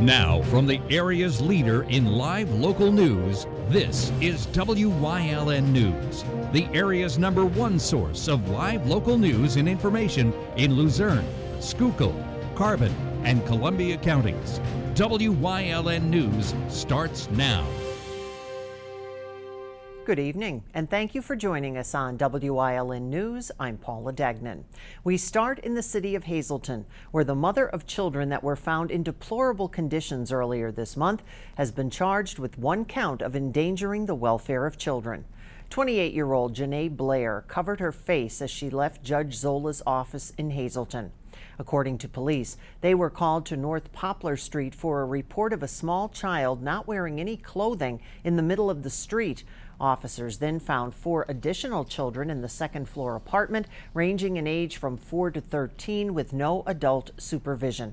Now, from the area's leader in live local news, this is WYLN News, the area's #1 source of live local news and information in Luzerne, Schuylkill, Carbon, and Columbia counties. WYLN News starts now. Good evening, and thank you for joining us on WYLN News. I'm Paula Dagnan. We start in the city of Hazleton, where the mother of children that were found in deplorable conditions earlier this month has been charged with 1 count of endangering the welfare of children. 28-year-old Janae Blair covered her face as she left Judge Zola's office in Hazleton. According to police, they were called to North Poplar Street for a report of a small child not wearing any clothing in the middle of the street. Officers then found 4 additional children in the second-floor apartment, ranging in age from 4 to 13, with no adult supervision.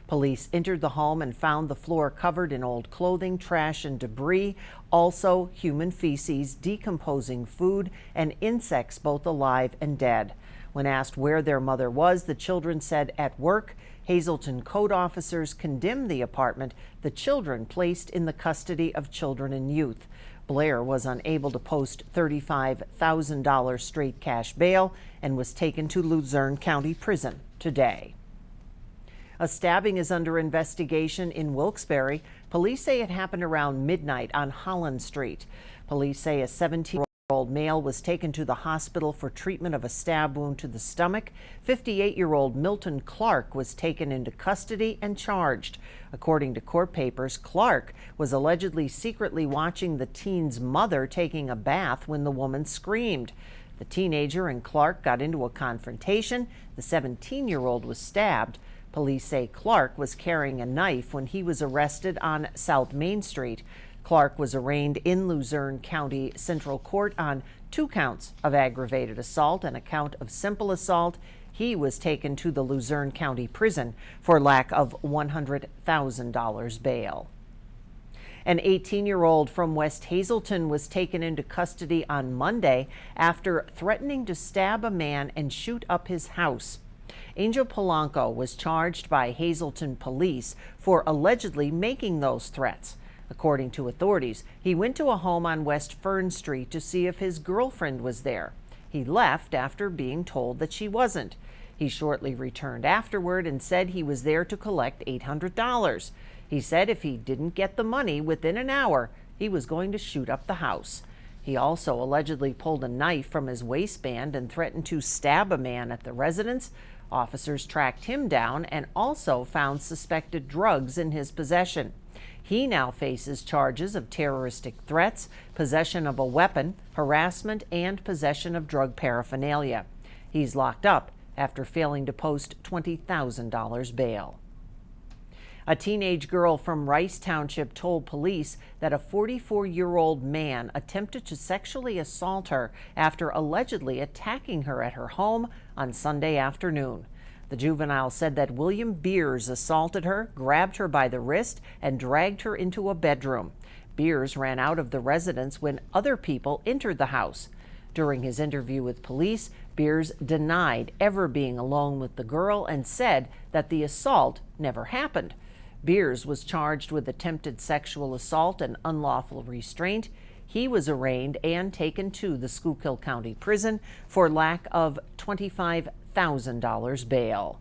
Police entered the home and found the floor covered in old clothing, trash, and debris, also human feces, decomposing food, and insects both alive and dead. When asked where their mother was, the children said at work. Hazleton code officers condemned the apartment, the children placed in the custody of Children and Youth. Blair was unable to post $35,000 straight cash bail and was taken to Luzerne County Prison today. A stabbing is under investigation in Wilkes-Barre. Police say it happened around midnight on Holland Street. Police say a 17-year-old male was taken to the hospital for treatment of a stab wound to the stomach. 58-year-old Milton Clark was taken into custody and charged. According to court papers, Clark was allegedly secretly watching the teen's mother taking a bath when the woman screamed. The teenager and Clark got into a confrontation. The 17-year-old was stabbed. Police say Clark was carrying a knife when he was arrested on South Main Street. Clark was arraigned in Luzerne County Central Court on 2 counts of aggravated assault and a count of simple assault. He was taken to the Luzerne County Prison for lack of $100,000 bail. An 18-year-old from West Hazleton was taken into custody on Monday after threatening to stab a man and shoot up his house. Angel Polanco was charged by Hazleton police for allegedly making those threats. According to authorities, he went to a home on West Fern Street to see if his girlfriend was there. He left after being told that she wasn't. He shortly returned afterward and said he was there to collect $800. He said if he didn't get the money within an hour, he was going to shoot up the house. He also allegedly pulled a knife from his waistband and threatened to stab a man at the residence. Officers tracked him down and also found suspected drugs in his possession. He now faces charges of terroristic threats, possession of a weapon, harassment, and possession of drug paraphernalia. He's locked up after failing to post $20,000 bail. A teenage girl from Rice Township told police that a 44-year-old man attempted to sexually assault her after allegedly attacking her at her home on Sunday afternoon. The juvenile said that William Beers assaulted her, grabbed her by the wrist, and dragged her into a bedroom. Beers ran out of the residence when other people entered the house. During his interview with police, Beers denied ever being alone with the girl and said that the assault never happened. Beers was charged with attempted sexual assault and unlawful restraint. He was arraigned and taken to the Schuylkill County Prison for lack of $25,000 bail.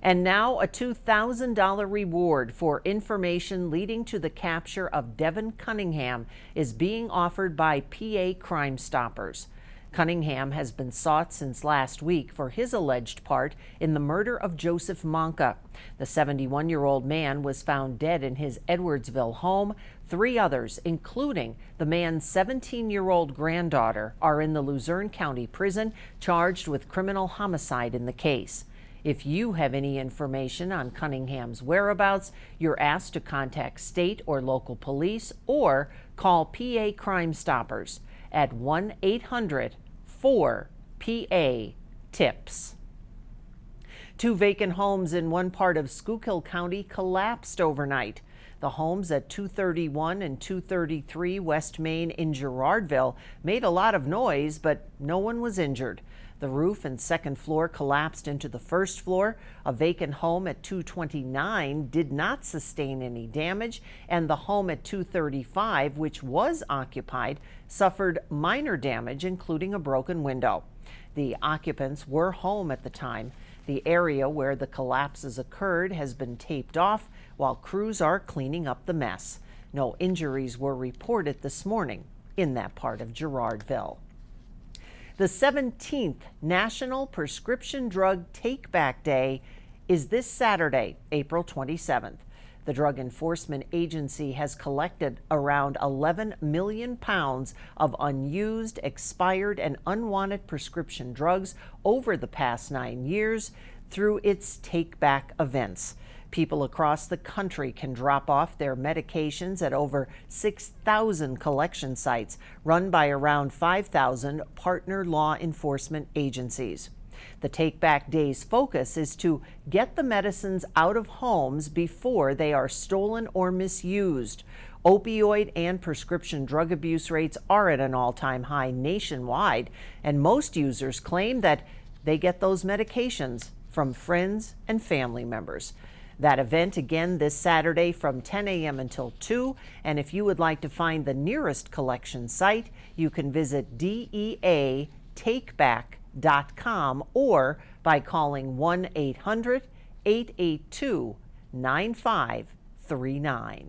And now a $2,000 reward for information leading to the capture of Devin Cunningham is being offered by PA Crime Stoppers. Cunningham has been sought since last week for his alleged part in the murder of Joseph Monka. The 71-year-old man was found dead in his Edwardsville home. 3 others, including the man's 17-year-old granddaughter, are in the Luzerne County Prison charged with criminal homicide in the case. If you have any information on Cunningham's whereabouts, you're asked to contact state or local police or call PA Crime Stoppers at 1-800-4PA-TIPS. 2 vacant homes in one part of Schuylkill County collapsed overnight. The homes at 231 and 233 West Main in Girardville made a lot of noise, but no one was injured. The roof and second floor collapsed into the first floor. A vacant home at 229 did not sustain any damage, and the home at 235, which was occupied, suffered minor damage, including a broken window. The occupants were home at the time. The area where the collapses occurred has been taped off while crews are cleaning up the mess. No injuries were reported this morning in that part of Girardville. The 17th National Prescription Drug Take-Back Day is this Saturday, April 27th. The Drug Enforcement Agency has collected around 11 million pounds of unused, expired, and unwanted prescription drugs over the past 9 years through its take-back events. People across the country can drop off their medications at over 6,000 collection sites run by around 5,000 partner law enforcement agencies. The Take Back Day's focus is to get the medicines out of homes before they are stolen or misused. Opioid and prescription drug abuse rates are at an all-time high nationwide, and most users claim that they get those medications from friends and family members. That event again this Saturday from 10 a.m. until 2, and if you would like to find the nearest collection site, you can visit DEATakeback.com or by calling 1-800-882-9539.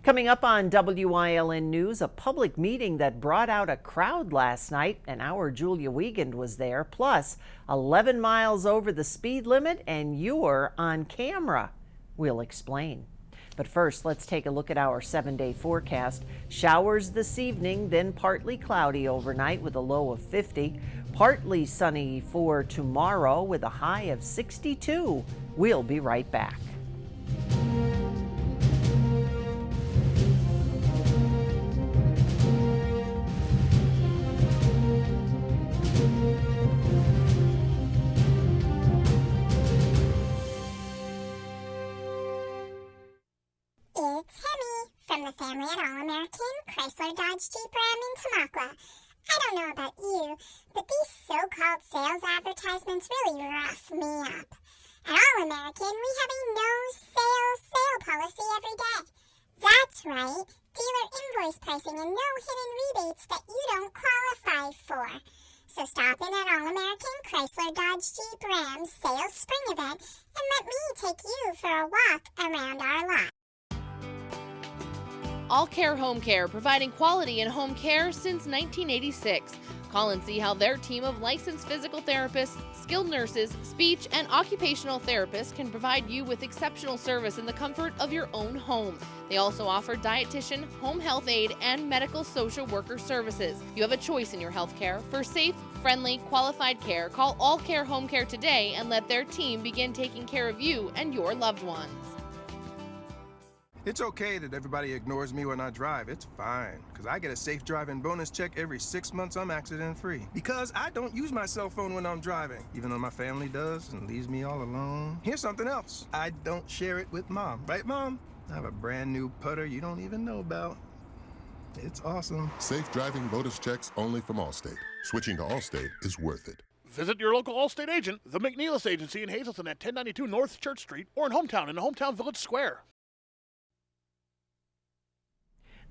Coming up on WYLN News, a public meeting that brought out a crowd last night, and our Julia Wiegand was there, plus 11 miles over the speed limit, and you're on camera. We'll explain. But first, let's take a look at our 7-day forecast. Showers this evening, then partly cloudy overnight with a low of 50. Partly sunny for tomorrow with a high of 62. We'll be right back. From the family at All-American, Chrysler Dodge Jeep Ram in Tamaqua. I don't know about you, but these so-called sales advertisements really rough me up. At All-American, we have a no-sale policy every day. That's right, dealer invoice pricing and no hidden rebates that you don't qualify for. So stop in at All-American Chrysler Dodge Jeep Ram sales spring event and let me take you for a walk around our lot. All Care Home Care, providing quality in home care since 1986. Call and see how their team of licensed physical therapists, skilled nurses, speech, and occupational therapists can provide you with exceptional service in the comfort of your own home. They also offer dietitian, home health aide, and medical social worker services. You have a choice in your health care. For safe, friendly, qualified care, call All Care Home Care today and let their team begin taking care of you and your loved ones. It's okay that everybody ignores me when I drive. It's fine, because I get a safe driving bonus check every 6 months I'm accident-free. Because I don't use my cell phone when I'm driving, even though my family does and leaves me all alone. Here's something else. I don't share it with Mom. Right, Mom? I have a brand new putter you don't even know about. It's awesome. Safe driving bonus checks only from Allstate. Switching to Allstate is worth it. Visit your local Allstate agent, the McNeilis Agency in Hazleton at 1092 North Church Street, or in Hometown the Hometown Village Square.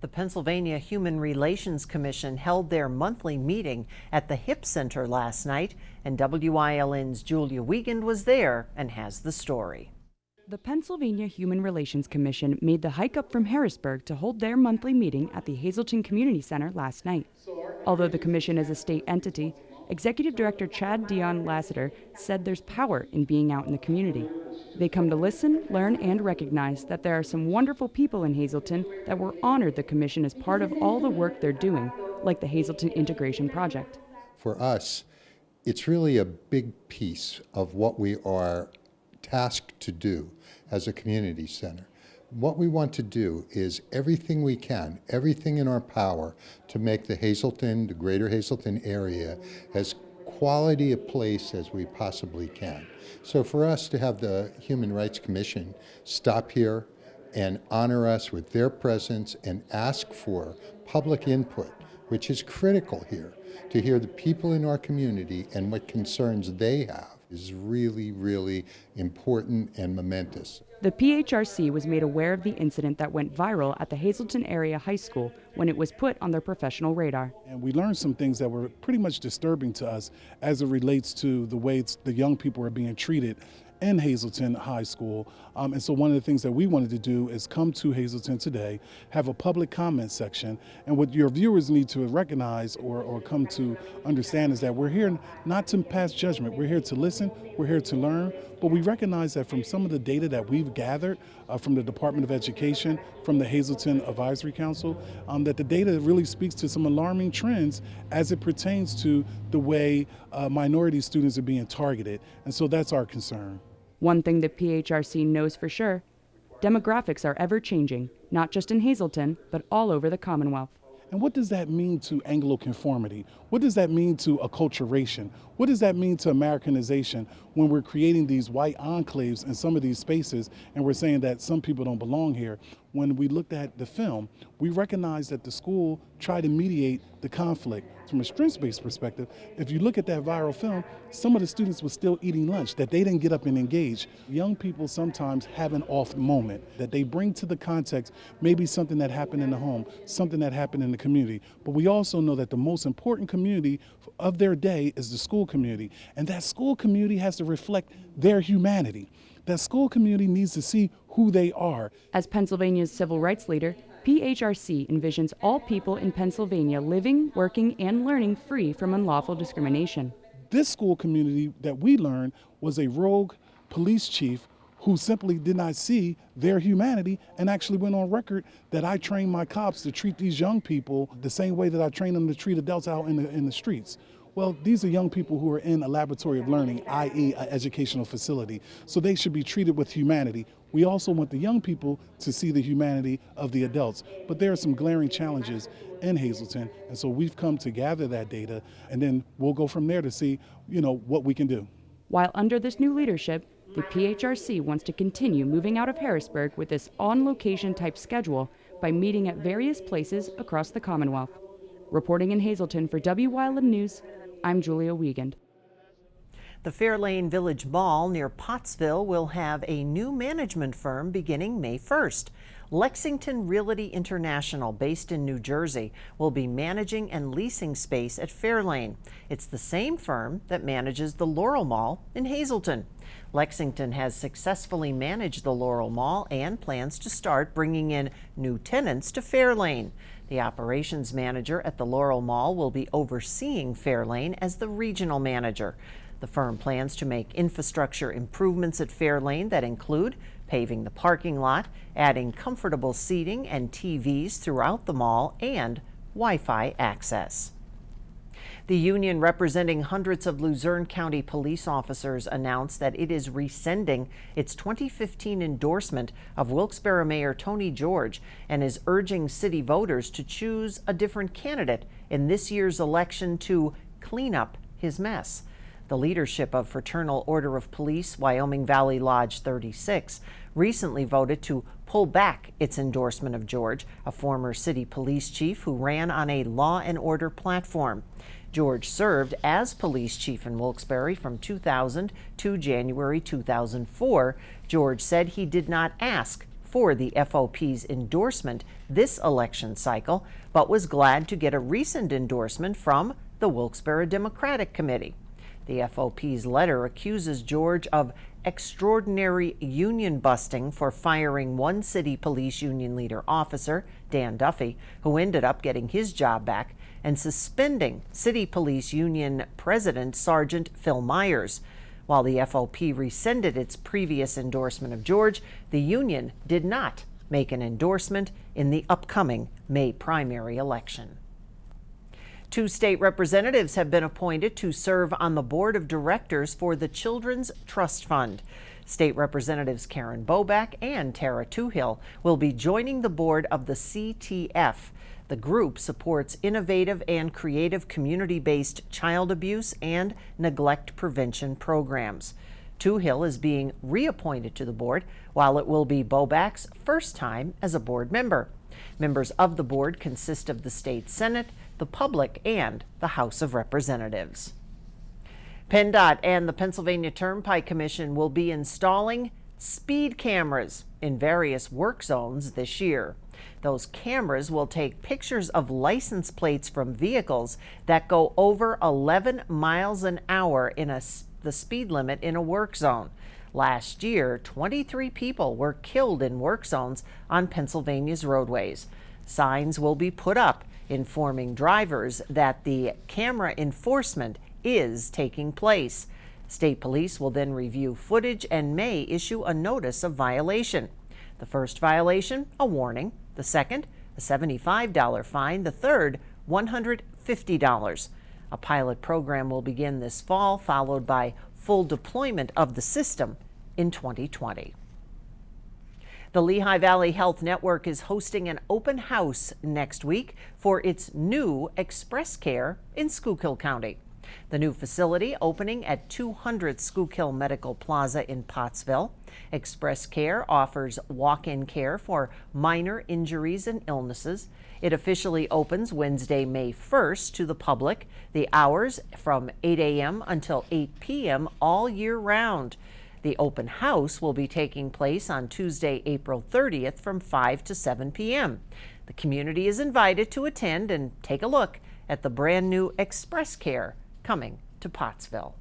The Pennsylvania Human Relations Commission held their monthly meeting at the HIP Center last night, and WYLN's Julia Wiegand was there and has the story. The Pennsylvania Human Relations Commission made the hike up from Harrisburg to hold their monthly meeting at the Hazleton Community Center last night. Although the commission is a state entity, Executive Director Chad Dion Lassiter said there's power in being out in the community. They come to listen, learn, and recognize that there are some wonderful people in Hazleton that were honored the commission as part of all the work they're doing, like the Hazleton Integration Project. For us, it's really a big piece of what we are tasked to do as a community center. What we want to do is everything we can, everything in our power to make the Hazleton, the greater Hazleton area, as quality a place as we possibly can. So for us to have the Human Rights Commission stop here and honor us with their presence and ask for public input which is critical here. To hear the people in our community and what concerns they have is really, really important and momentous. The PHRC was made aware of the incident that went viral at the Hazleton Area High School when it was put on their professional radar. And we learned some things that were pretty much disturbing to us as it relates to the way the young people are being treated in Hazleton High School. And so one of the things that we wanted to do is come to Hazleton today, have a public comment section, and what your viewers need to recognize or come to understand is that we're here not to pass judgment. We're here to listen, we're here to learn, but we recognize that from some of the data that we've gathered from the Department of Education, from the Hazleton Advisory Council, that the data really speaks to some alarming trends as it pertains to the way minority students are being targeted. And so that's our concern. One thing the PHRC knows for sure, demographics are ever changing, not just in Hazleton, but all over the Commonwealth. And what does that mean to Anglo-conformity? What does that mean to acculturation? What does that mean to Americanization when we're creating these white enclaves in some of these spaces and we're saying that some people don't belong here? When we looked at the film, we recognized that the school tried to mediate the conflict. From a strengths-based perspective, if you look at that viral film, some of the students were still eating lunch, that they didn't get up and engage. Young people sometimes have an off moment that they bring to the context, maybe something that happened in the home, something that happened in the community. But we also know that the most important community of their day is the school community. And that school community has to reflect their humanity. That school community needs to see who they are. As Pennsylvania's civil rights leader, PHRC envisions all people in Pennsylvania living, working, and learning free from unlawful discrimination. This school community that we learned was a rogue police chief who simply did not see their humanity and actually went on record that I trained my cops to treat these young people the same way that I train them to treat adults out in the streets. Well, these are young people who are in a laboratory of learning, i.e. an educational facility, so they should be treated with humanity. We also want the young people to see the humanity of the adults, but there are some glaring challenges in Hazleton, and so we've come to gather that data, and then we'll go from there to see, what we can do. While under this new leadership, the PHRC wants to continue moving out of Harrisburg with this on-location type schedule by meeting at various places across the Commonwealth. Reporting in Hazleton for Wyln News, I'm Julia Wiegand. The Fairlane Village Mall near Pottsville will have a new management firm beginning May 1st. Lexington Realty International, based in New Jersey, will be managing and leasing space at Fairlane. It's the same firm that manages the Laurel Mall in Hazleton. Lexington has successfully managed the Laurel Mall and plans to start bringing in new tenants to Fairlane. The operations manager at the Laurel Mall will be overseeing Fairlane as the regional manager. The firm plans to make infrastructure improvements at Fairlane that include paving the parking lot, adding comfortable seating and TVs throughout the mall, and Wi-Fi access. The union representing hundreds of Luzerne County police officers announced that it is rescinding its 2015 endorsement of Wilkes-Barre Mayor Tony George and is urging city voters to choose a different candidate in this year's election to clean up his mess. The leadership of Fraternal Order of Police, Wyoming Valley Lodge 36, recently voted to pull back its endorsement of George, a former city police chief who ran on a law and order platform. George served as police chief in Wilkes-Barre from 2000 to January 2004. George said he did not ask for the FOP's endorsement this election cycle, but was glad to get a recent endorsement from the Wilkes-Barre Democratic Committee. The FOP's letter accuses George of extraordinary union busting for firing one city police union leader officer, Dan Duffy, who ended up getting his job back, and suspending city police union president Sergeant Phil Myers. While the FOP rescinded its previous endorsement of George, the union did not make an endorsement in the upcoming May primary election. 2 state representatives have been appointed to serve on the board of directors for the Children's Trust Fund. State Representatives Karen Boback and Tara Toohill will be joining the board of the CTF. The group supports innovative and creative community-based child abuse and neglect prevention programs. Toohill is being reappointed to the board, while it will be Boback's first time as a board member. Members of the board consist of the state Senate, the public and the House of Representatives. PennDOT and the Pennsylvania Turnpike Commission will be installing speed cameras in various work zones this year. Those cameras will take pictures of license plates from vehicles that go over 11 miles an hour in the speed limit in a work zone. Last year, 23 people were killed in work zones on Pennsylvania's roadways. Signs will be put up informing drivers that the camera enforcement is taking place. State police will then review footage and may issue a notice of violation. The first violation, a warning. The second, a $75 fine. The third, $150. A pilot program will begin this fall, followed by full deployment of the system in 2020. The Lehigh Valley Health Network is hosting an open house next week for its new Express Care in Schuylkill County. The new facility opening at 200 Schuylkill Medical Plaza in Pottsville. Express Care offers walk-in care for minor injuries and illnesses. It officially opens Wednesday, May 1st to the public. The hours from 8 a.m. until 8 p.m. all year round. The open house will be taking place on Tuesday, April 30th from 5 to 7 p.m. The community is invited to attend and take a look at the brand new Express Care coming to Pottsville.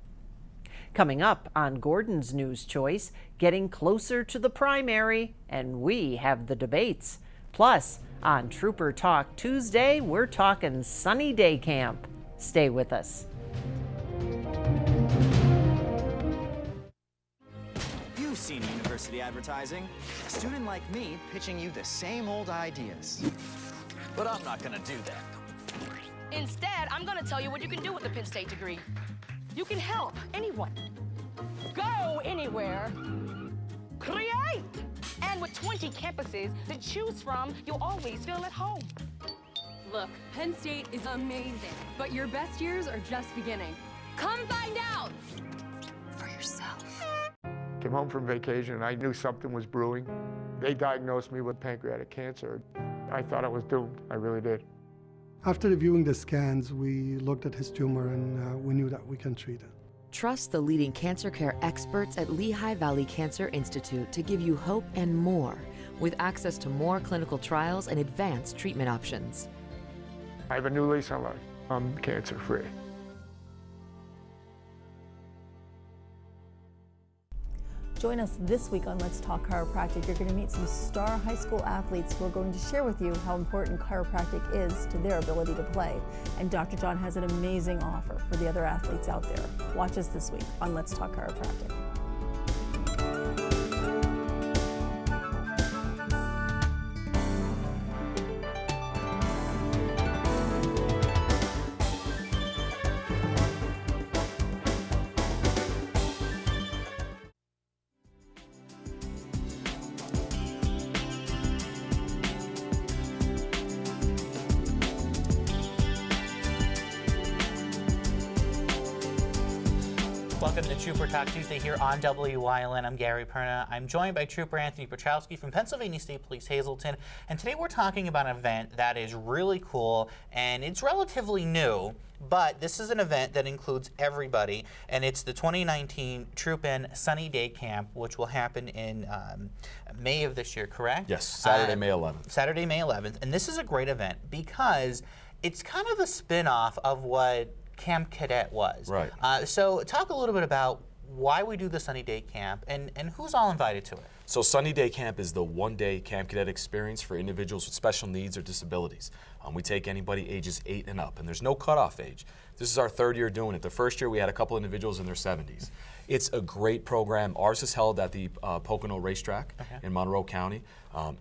Coming up on Gordon's News Choice, getting closer to the primary, and we have the debates. Plus, on Trooper Talk Tuesday, we're talking sunny day camp. Stay with us. You've seen university advertising. A student like me pitching you the same old ideas. But I'm not gonna do that. Instead, I'm going to tell you what you can do with a Penn State degree. You can help anyone. Go anywhere. Create! And with 20 campuses to choose from, you'll always feel at home. Look, Penn State is amazing, but your best years are just beginning. Come find out for yourself. Came home from vacation and I knew something was brewing. They diagnosed me with pancreatic cancer. I thought I was doomed. I really did. After reviewing the scans, we looked at his tumor and we knew that we can treat it. Trust the leading cancer care experts at Lehigh Valley Cancer Institute to give you hope and more, with access to more clinical trials and advanced treatment options. I have a new lease on life. I'm cancer-free. Join us this week on Let's Talk Chiropractic. You're going to meet some star high school athletes who are going to share with you how important chiropractic is to their ability to play. And Dr. John has an amazing offer for the other athletes out there. Watch us this week on Let's Talk Chiropractic. Welcome to Trooper Talk Tuesday here on Wyln. I'm Gary Perna. I'm joined by Trooper Anthony Petrowski from Pennsylvania State Police Hazleton, and today we're talking about an event that is really cool and it's relatively new, but this is an event that includes everybody, and it's the 2019 Troop In Sunny Day Camp, which will happen in May of this year, correct? Yes, Saturday, May 11th. Saturday, May 11th, and this is a great event because it's kind of a spin-off of what Camp Cadet was. Right. So talk a little bit about why we do the Sunny Day Camp and who's all invited to it. So Sunny Day Camp is the one-day Camp Cadet experience for individuals with special needs or disabilities. We take anybody ages 8 and up, and there's no cutoff age. This is our third year doing it. The first year we had a couple individuals in their 70s. It's a great program. Ours is held at the Pocono Racetrack in Monroe County.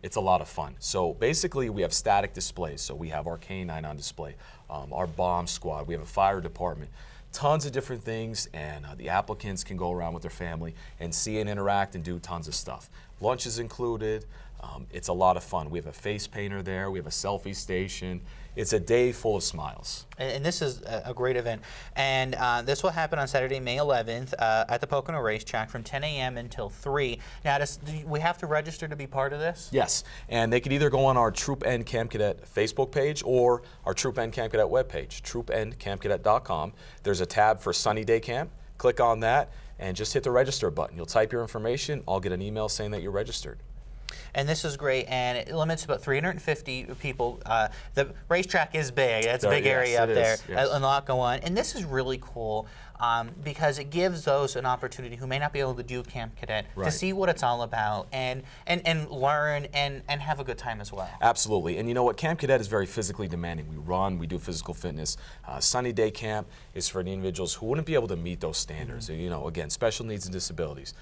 It's a lot of fun. So basically we have static displays. So we have our canine on display, our bomb squad, we have a fire department, tons of different things, and the applicants can go around with their family and see and interact and do tons of stuff. Lunch is included. It's a lot of fun. We have a face painter there. We have a selfie station. It's a day full of smiles. And this is a great event. And this will happen on Saturday, May 11th at the Pocono Racetrack from 10 a.m. until 3. Now, do we have to register to be part of this? Yes, and they could either go on our Troop N Camp Cadet Facebook page or our Troop N Camp Cadet webpage, troopncampcadet.com. There's a tab for Sunny Day Camp. Click on that and just hit the register button. You'll type your information. I'll get an email saying that you're registered. And this is great, and it limits about 350 people. The racetrack is big. It's a big area up there. Yes. A lot go on. And this is really cool because it gives those an opportunity who may not be able to do Camp Cadet to see what it's all about and learn and have a good time as well. Absolutely. And you know what? Camp Cadet is very physically demanding. We run, we do physical fitness. Sunny Day Camp is for the individuals who wouldn't be able to meet those standards. You know, again, special needs and disabilities.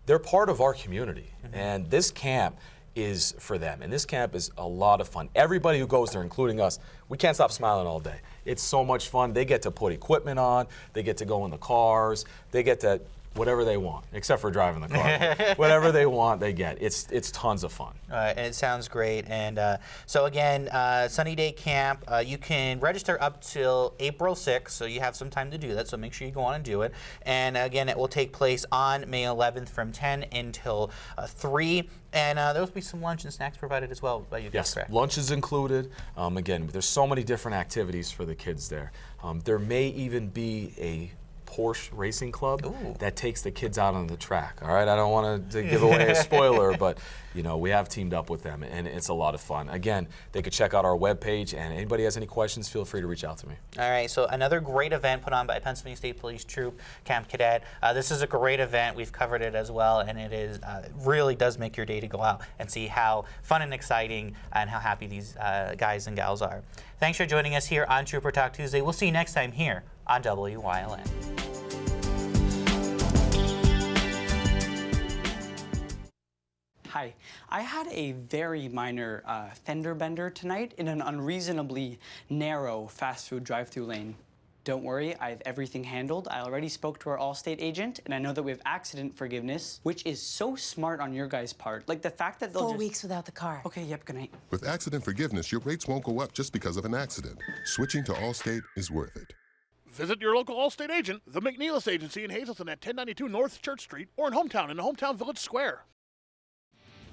They're part of our community, and this camp is for them. And this camp is a lot of fun. Everybody who goes there, including us, we can't stop smiling all day. It's so much fun. They get to put equipment on. They get to go in the cars. They get to whatever they want, except for driving the car. Whatever they want, they get. It's tons of fun. And it sounds great. And so again, Sunny Day Camp, you can register up till April 6th, so you have some time to do that, so make sure you go on and do it. And again, it will take place on May 11th from 10 until 3. And there will be some lunch and snacks provided as well by you guys, yes, correct? Lunch is included. Again, there's so many different activities for the kids there. There may even be a Porsche Racing Club that takes the kids out on the track. All right, I don't want to give away a spoiler, but you know, we have teamed up with them, and it's a lot of fun. Again, they could check out our webpage, and anybody has any questions, feel free to reach out to me. All right, so another great event put on by Pennsylvania State Police Troop Camp Cadet. This is a great event. We've covered it as well, and it is really does make your day to go out and see how fun and exciting and how happy these guys and gals are. Thanks for joining us here on Trooper Talk Tuesday. We'll see you next time here on WYLN. Hi, I had a very minor fender bender tonight in an unreasonably narrow fast food drive-thru lane. Don't worry, I have everything handled. I already spoke to our Allstate agent, and I know that we have accident forgiveness, which is so smart on your guys' part. Like the fact that they'll 4 weeks without the car. Okay, yep, good night. With accident forgiveness, your rates won't go up just because of an accident. Switching to Allstate is worth it. Visit your local Allstate agent, the McNeilus Agency in Hazleton at 1092 North Church Street, or in Hometown the Hometown Village Square.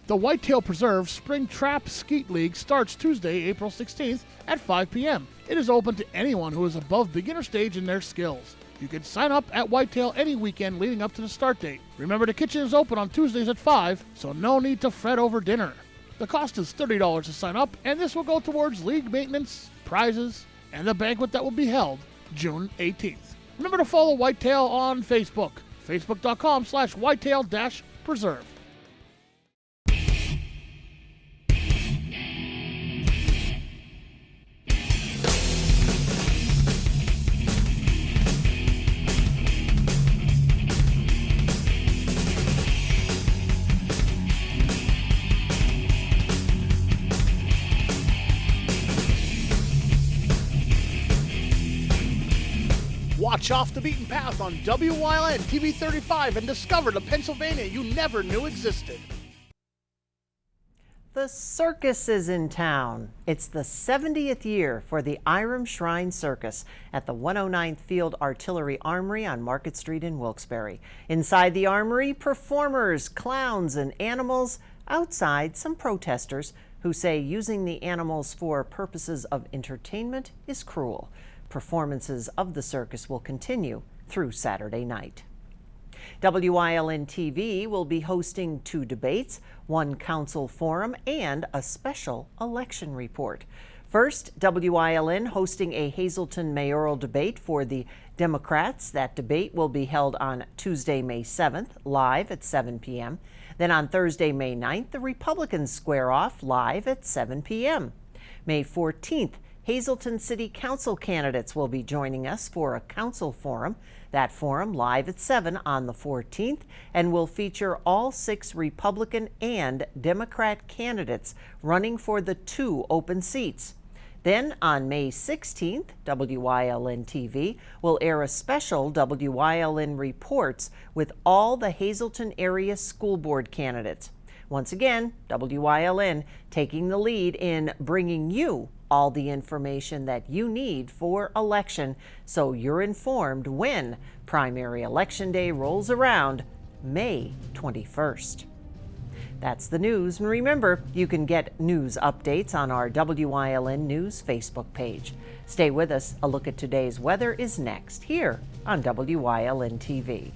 The Whitetail Preserve Spring Trap Skeet League starts Tuesday, April 16th at 5 p.m. It is open to anyone who is above beginner stage in their skills. You can sign up at Whitetail any weekend leading up to the start date. Remember, the kitchen is open on Tuesdays at 5, so no need to fret over dinner. The cost is $30 to sign up, and this will go towards league maintenance, prizes, and the banquet that will be held June 18th. Remember to follow Whitetail on Facebook, facebook.com/whitetail-preserve. Watch Off the Beaten Path on WYLN TV 35 and discover the Pennsylvania you never knew existed. The circus is in town. It's the 70th year for the Iram Shrine Circus at the 109th Field Artillery Armory on Market Street in Wilkes-Barre. Inside the armory, performers, clowns, and animals. Outside, some protesters who say using the animals for purposes of entertainment is cruel. Performances of the circus will continue through Saturday night. WYLN TV will be hosting 2 debates, 1 council forum, and a special election report. First, WYLN hosting a Hazleton mayoral debate for the Democrats. That debate will be held on Tuesday, May 7th, live at 7 p.m. Then on Thursday, May 9th, the Republicans square off live at 7 p.m. May 14th, Hazleton City Council candidates will be joining us for a council forum. That forum live at 7 on the 14th and will feature all 6 Republican and Democrat candidates running for the 2 open seats. Then on May 16th, WYLN TV will air a special WYLN Reports with all the Hazleton area school board candidates. Once again, WYLN taking the lead in bringing you all the information that you need for election so you're informed when primary election day rolls around May 21st. That's the news, and remember, you can get news updates on our WYLN News Facebook page. Stay with us. A look at today's weather is next here on WYLN TV.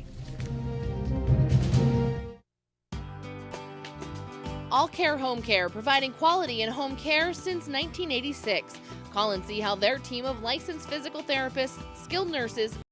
All Care Home Care, providing quality in home care since 1986. Call and see how their team of licensed physical therapists, skilled nurses,